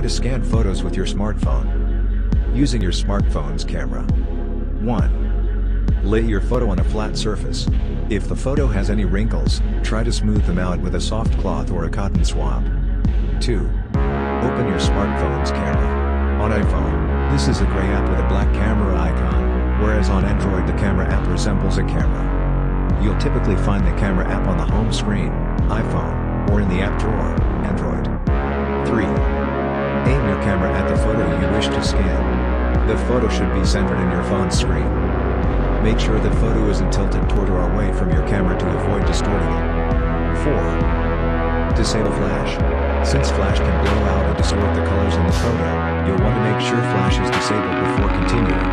How to scan photos with your smartphone. Using your smartphone's camera. 1. Lay your photo on a flat surface. If the photo has any wrinkles, try to smooth them out with a soft cloth or a cotton swab. 2. Open your smartphone's camera. On iPhone, this is a gray app with a black camera icon, whereas on Android the camera app resembles a camera. You'll typically find the camera app on the home screen, iPhone, or in the app drawer, Android. 3. Aim your camera at the photo you wish to scan. The photo should be centered in your phone's screen. Make sure the photo isn't tilted toward or away from your camera to avoid distorting it. 4. Disable flash. Since flash can blow out and distort the colors in the photo, you'll want to make sure flash is disabled before continuing.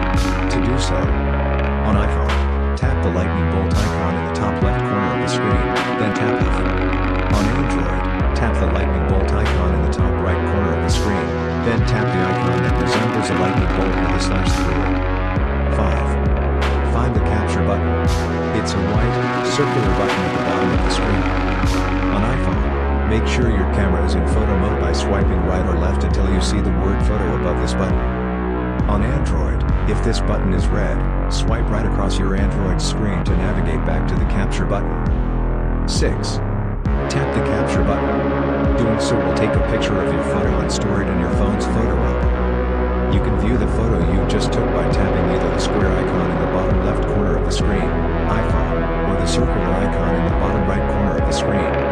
To do so, on iPhone, tap the lightning bolt icon in the top left corner of the screen, then tap F. On Android, tap the lightning bolt icon in the top right corner of the screen, then tap the icon that resembles a lightning bolt with a slash through it. 5. Find the capture button. It's a white, circular button at the bottom of the screen. On iPhone, make sure your camera is in photo mode by swiping right or left until you see the word photo above this button. On Android, if this button is red, swipe right across your Android screen to navigate back to the capture button. 6. Tap the capture button. Doing so will take a picture of your photo and store it in your phone's photo app. You can view the photo you just took by tapping either the square icon in the bottom left corner of the screen, iPhone, or the circular icon in the bottom right corner of the screen.